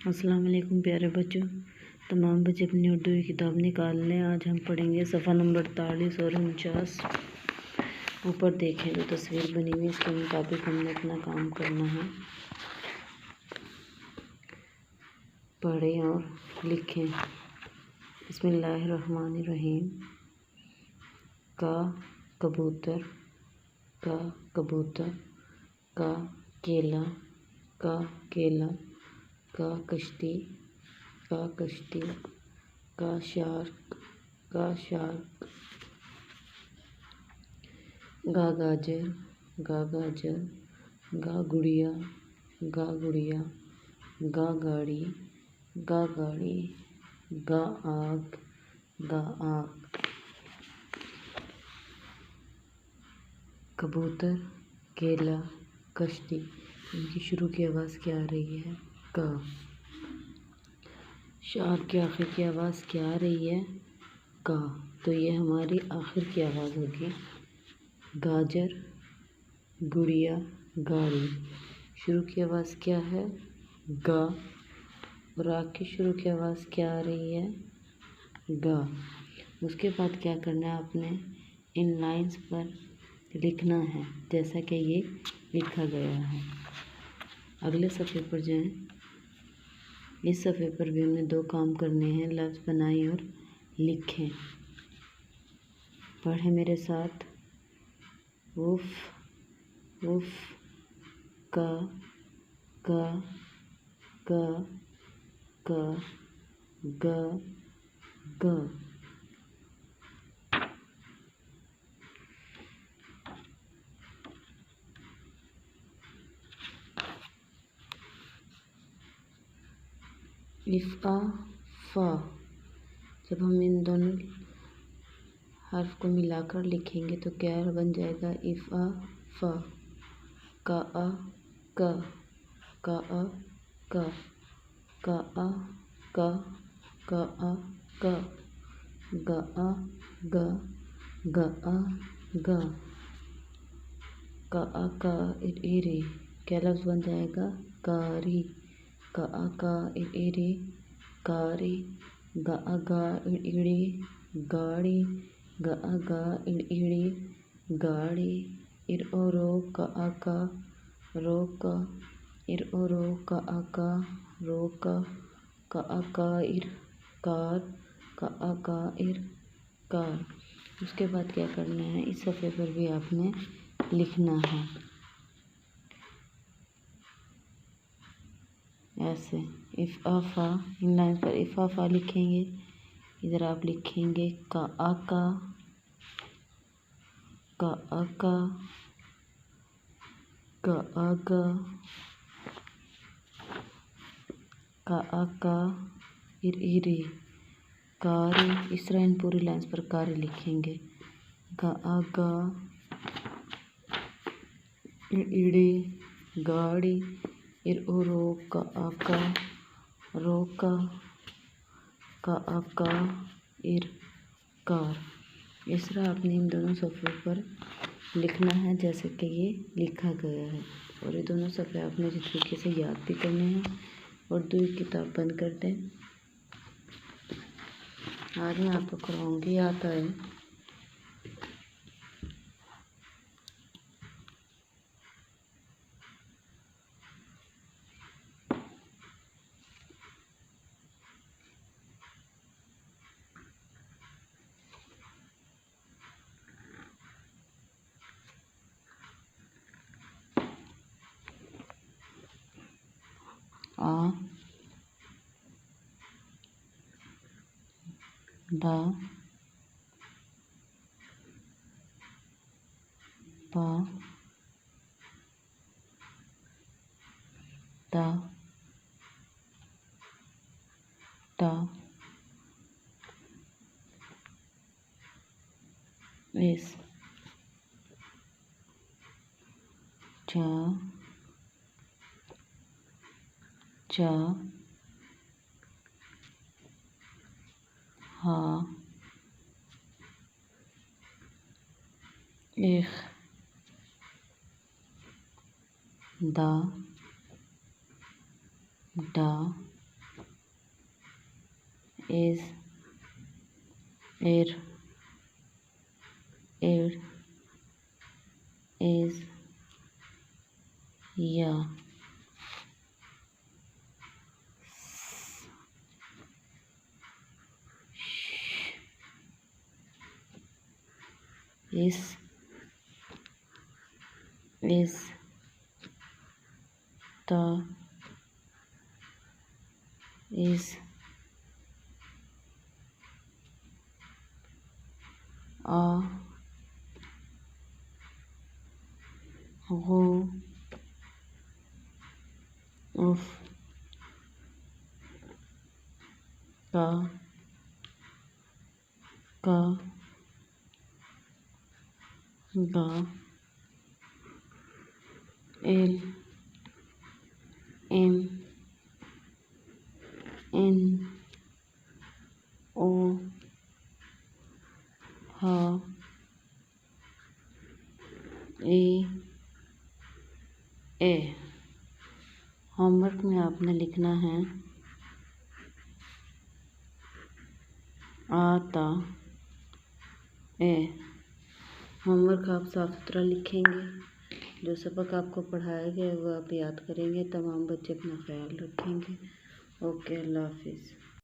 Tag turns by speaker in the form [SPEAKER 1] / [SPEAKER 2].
[SPEAKER 1] अस्सलाम वालेकुम प्यारे बच्चों। तमाम बच्चे अपनी उर्दू की किताब निकाल लें। आज हम पढ़ेंगे सफ़ा नंबर 48 और 49। ऊपर देखें तो तस्वीर बनी हुई, इसके मुताबिक हमने अपना काम करना है। पढ़ें और लिखें। बिस्मिल्लाहिर्रहमानिर्रहीम। का कबूतर, का कबूतर, का केला, का केला, का कश्ती, का कश्ती, का शार्क, का शार्क, गा गाजर, गा गाजर, गा गुड़िया, गा गुड़िया, गा गाड़ी, गा गाड़ी, गा आग, गा आग। कबूतर, केला, कश्ती, इनकी शुरू की आवाज़ क्या आ रही है? का। शार्क की आखिर की आवाज़ क्या आ रही है? का। तो ये हमारी आखिर की आवाज़ होगी। गाजर, गुड़िया, गाड़ी, शुरू की आवाज़ क्या है? गा। और आग की शुरू की आवाज़ क्या आ रही है? गा। उसके बाद क्या करना है आपने? इन लाइंस पर लिखना है जैसा कि ये लिखा गया है। अगले सफ़े पर जाएं। इस सफ़े पर भी हमने दो काम करने हैं, लफ्ज़ बनाएं और लिखें। पढ़ें मेरे साथ। उफ, उफ, का, का, का, का, ग, ग। इफ़ा, फा। जब हम इन दोनों हर्फ को मिलाकर लिखेंगे तो क्या बन जाएगा? इफ़ा, फा। का आ, का, का आ, का, का आ, का, का आ, का, गा आ, गा, गा आ, गा, का आ, का इरे। क्या लफ्ज़ बन जाएगा? कारी, का आ, का इरे, कारी, गा आ, गा इड़े, गाड़ी, गा आ, गा इड़े, गाड़ी, इर ओ रो, का आ, का, रो का, इर ओ रो, का आ, का आ, का इर, कार, का आ, का इर, कार। उसके बाद क्या करना है? इस सफ़े पर भी आपने लिखना है ऐसे। इफ़ाफ़ा, इन लाइन पर इफ़ाफ़ा लिखेंगे। इधर आप लिखेंगे का आका, का आका, का आगा, का आका, इर इरे, कारी। इस तरह इन पूरी लाइन्स पर कारी लिखेंगे। का आगा, इर इरे, गाड़ी, इर ओरो, का आका, रोका, का आका, इर, कार। इस तरह आपने इन दोनों सफ़े पर लिखना है जैसे कि ये लिखा गया है। और ये दोनों सफ़े आपने जिस तरीके से याद भी करने हैं। उर्दू की किताब बंद कर दें। आज मैं आपको करवाऊँगी आता है। आ, दा, पा, दा, ता, इस, चा, चा, हा, इख, दा, डा, एज, एर, एड, एज, या, इस, इस, ता, इस, आ, गो, उफ, का, गा, एल, एम, एन, ओ, हा, ए। होमवर्क में आपने लिखना है आता, ए। होमवर्क आप साफ सुथरा लिखेंगे, जो सबक आपको पढ़ाया गया है वो आप याद करेंगे। तमाम बच्चे अपना ख्याल रखेंगे। ओके, अल्लाह हाफिज़।